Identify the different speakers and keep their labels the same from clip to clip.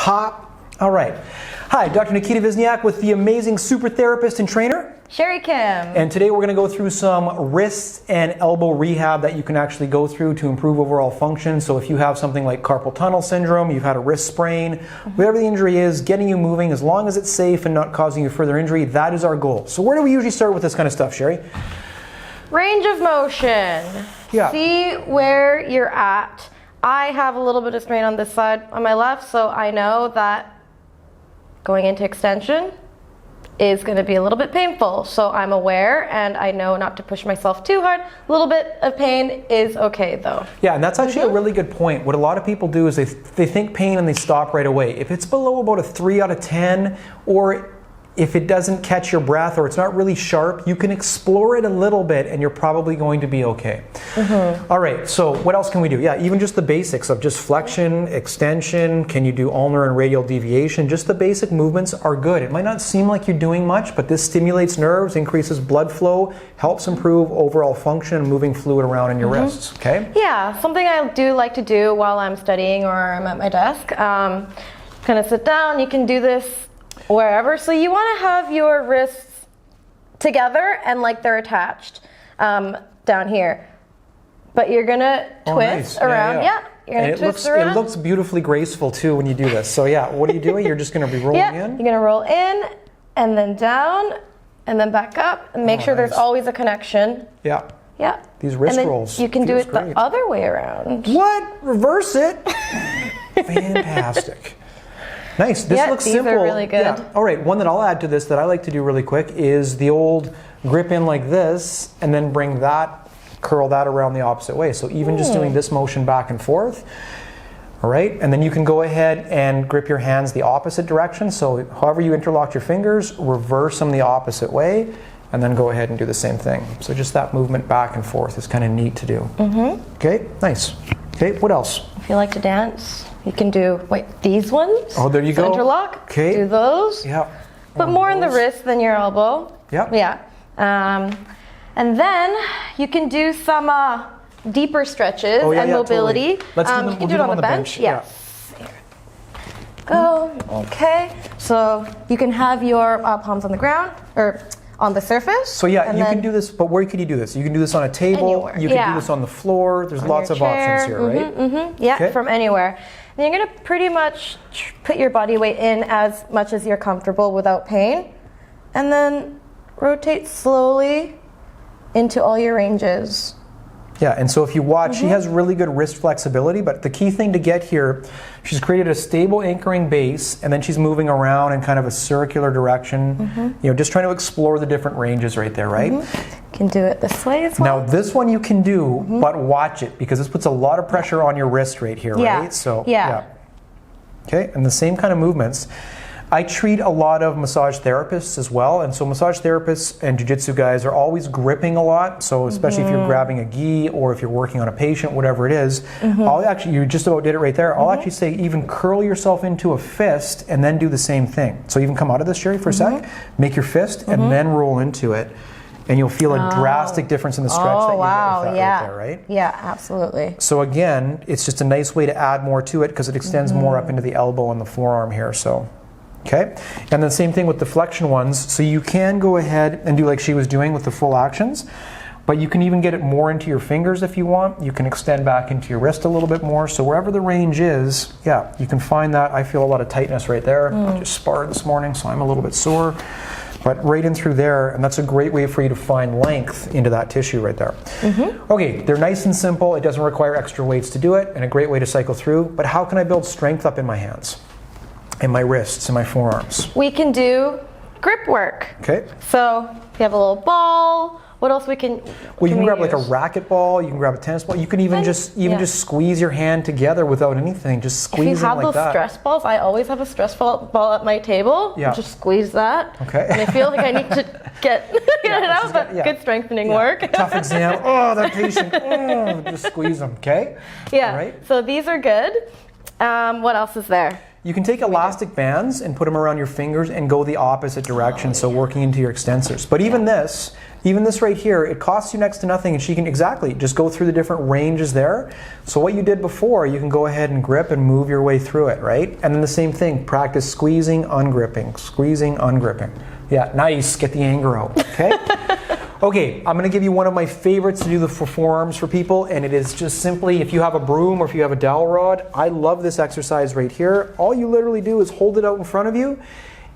Speaker 1: pop. All right. Hi, Dr. Nikita Vizniak with the amazing super therapist and trainer,
Speaker 2: Sherry Kim.
Speaker 1: and today we're going to go through some wrist and elbow rehab that you can actually go through to improve overall function. So if you have something like carpal tunnel syndrome, you've had a wrist sprain, whatever the injury is, getting you moving as long as it's safe and not causing you further injury, that is our goal. So where do we usually start with this kind of stuff, Sherry?
Speaker 2: Range of motion.
Speaker 1: Yeah.
Speaker 2: See where you're at. I have a little bit of strain on this side on my left, so I know that going into extension is going to be a little bit painful. So I'm aware and I know not to push myself too hard. A little bit of pain is okay though.
Speaker 1: Yeah, and that's actually a really good point. What a lot of people do is they think pain and they stop right away. If it's below about a 3 out of 10, or if it doesn't catch your breath or it's not really sharp, you can explore it a little bit and you're probably going to be okay. All right, so what else can we do? Yeah, even just the basics of just flexion, extension, can you do ulnar and radial deviation? Just the basic movements are good. It might not seem like you're doing much, but this stimulates nerves, increases blood flow, helps improve overall function and moving fluid around in your wrists, okay?
Speaker 2: Yeah, something I do like to do while I'm studying or I'm at my desk. Kind of sit down, you can do this wherever. So you want to have your wrists together and like they're attached down here. But you're going to twist around. Yeah. You're going to twist around.
Speaker 1: It looks beautifully graceful too when you do this. So yeah, what are you doing? You're just going to be rolling in?
Speaker 2: You're going to roll in and then down and then back up and make sure there's always a connection.
Speaker 1: Yeah.
Speaker 2: Yeah.
Speaker 1: These wrist
Speaker 2: and then
Speaker 1: rolls.
Speaker 2: You can do it
Speaker 1: great.
Speaker 2: the other way around.
Speaker 1: What? Reverse it? Fantastic. Nice. This looks simple.
Speaker 2: These are really good.
Speaker 1: Yeah. All right. One that I'll add to this that I like to do really quick is the old grip in like this and then bring that, curl that around the opposite way. So even just doing this motion back and forth. All right. And then you can go ahead and grip your hands the opposite direction. So however you interlock your fingers, reverse them the opposite way and then go ahead and do the same thing. So just that movement back and forth is kind of neat to do. Okay. Nice. Okay. What else?
Speaker 2: If you like to dance, you can do these ones.
Speaker 1: Oh, there you go.
Speaker 2: Interlock.
Speaker 1: Okay.
Speaker 2: Do those.
Speaker 1: Yeah.
Speaker 2: But more in the wrist than your elbow.
Speaker 1: Yep.
Speaker 2: Yeah. And then you can do some deeper stretches and mobility.
Speaker 1: Totally. Let's do them,
Speaker 2: you can do it on the bench. Yes.
Speaker 1: Yeah.
Speaker 2: Go. Okay. So you can have your palms on the ground or on the surface.
Speaker 1: So yeah, you can do this, but where can you do this? You can do this on a table.
Speaker 2: Anywhere.
Speaker 1: You can do this on the floor. There's lots of options here, right?
Speaker 2: Yeah, from anywhere. And you're going to pretty much put your body weight in as much as you're comfortable without pain. And then rotate slowly into all your ranges.
Speaker 1: Yeah, and so if you watch, she has really good wrist flexibility, but the key thing to get here, she's created a stable anchoring base, and then she's moving around in kind of a circular direction, you know, just trying to explore the different ranges right there, right?
Speaker 2: Can do it this way as well.
Speaker 1: Now this one you can do, but watch it, because this puts a lot of pressure on your wrist right here, right? So, yeah. Okay, and the same kind of movements. I treat a lot of massage therapists as well, and so massage therapists and jiu-jitsu guys are always gripping a lot, so especially if you're grabbing a gi or if you're working on a patient, whatever it is, I'll actually, you just about did it right there, I'll actually say even curl yourself into a fist and then do the same thing. So even come out of this, Sherry, for a sec, make your fist and then roll into it, and you'll feel a drastic difference in the stretch that you get with that right there, right?
Speaker 2: Yeah, absolutely.
Speaker 1: So again, it's just a nice way to add more to it because it extends more up into the elbow and the forearm here, so. Okay, and the same thing with the flexion ones. So you can go ahead and do like she was doing with the full actions, but you can even get it more into your fingers if you want. You can extend back into your wrist a little bit more. So wherever the range is, yeah, you can find that. I feel a lot of tightness right there. I just sparred this morning, so I'm a little bit sore. But right in through there, and that's a great way for you to find length into that tissue right there. Okay, they're nice and simple. It doesn't require extra weights to do it, and a great way to cycle through. But how can I build strength up in my hands? In my wrists and my forearms?
Speaker 2: We can do grip work.
Speaker 1: Okay.
Speaker 2: So you have a little ball. What else we can?
Speaker 1: Well, you can grab like a racket ball. You can grab a tennis ball. You can even just squeeze your hand together without anything. Just squeeze it like that.
Speaker 2: If you have those stress balls, I always have a stress ball at my table.
Speaker 1: Yeah.
Speaker 2: Just squeeze that.
Speaker 1: Okay.
Speaker 2: And I feel like I need to get it out, but good strengthening work.
Speaker 1: Tough exam. Oh, that patient. Oh, just squeeze them. Okay.
Speaker 2: Yeah.
Speaker 1: All right.
Speaker 2: So these are good. What else is there?
Speaker 1: You can take elastic bands and put them around your fingers and go the opposite direction, so working into your extensors. But even this right here, it costs you next to nothing, and she can exactly just go through the different ranges there. So what you did before, you can go ahead and grip and move your way through it, right? And then the same thing, practice squeezing, ungripping, squeezing, ungripping. Yeah, nice, get the anger out, okay? Okay, I'm going to give you one of my favorites to do for forearms for people, and it is just simply, if you have a broom or if you have a dowel rod, I love this exercise right here. All you literally do is hold it out in front of you,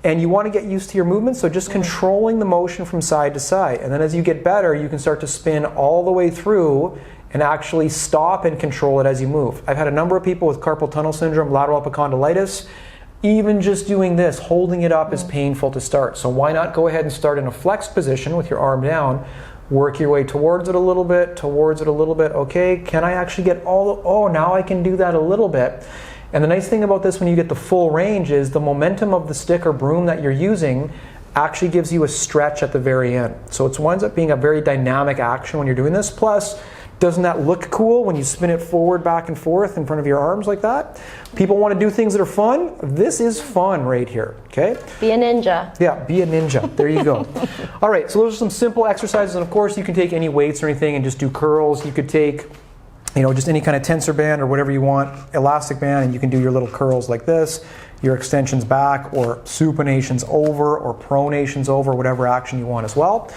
Speaker 1: and you want to get used to your movement, so just controlling the motion from side to side. And then as you get better, you can start to spin all the way through and actually stop and control it as you move. I've had a number of people with carpal tunnel syndrome, lateral epicondylitis. Even just doing this, holding it up is painful to start. So why not go ahead and start in a flexed position with your arm down, work your way towards it a little bit, Okay, can I actually get now I can do that a little bit. And the nice thing about this when you get the full range is the momentum of the stick or broom that you're using actually gives you a stretch at the very end. So it winds up being a very dynamic action when you're doing this. Plus, doesn't that look cool when you spin it forward, back and forth in front of your arms like that? People want to do things that are fun. This is fun right here, okay?
Speaker 2: Be a ninja.
Speaker 1: Yeah, be a ninja. There you go. All right, so those are some simple exercises. And of course, you can take any weights or anything and just do curls. You could take, just any kind of tensor band or whatever you want, elastic band, and you can do your little curls like this, your extensions back, or supinations over, or pronations over, whatever action you want as well.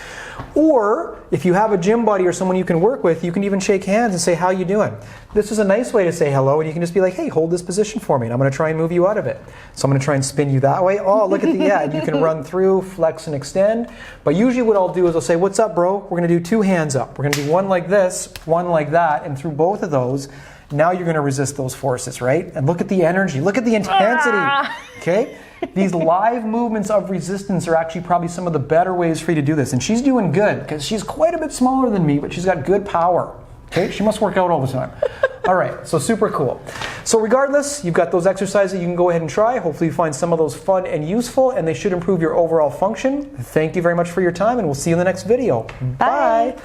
Speaker 1: Or if you have a gym buddy or someone you can work with, you can even shake hands and say, how you doing? This is a nice way to say hello, and you can just be like, hey, hold this position for me, and I'm going to try and move you out of it. So I'm going to try and spin you that way. Oh, look at the and you can run through, flex and extend. But usually what I'll do is I'll say, what's up, bro? We're going to do 2 hands up. We're going to do one like this, one like that, and through both of those, now you're going to resist those forces, right? And look at the energy, look at the intensity, okay? These live movements of resistance are actually probably some of the better ways for you to do this. And she's doing good because she's quite a bit smaller than me, but she's got good power, okay? She must work out all the time. All right, so super cool. So regardless, you've got those exercises you can go ahead and try. Hopefully you find some of those fun and useful, and they should improve your overall function. Thank you very much for your time, and we'll see you in the next video. Bye.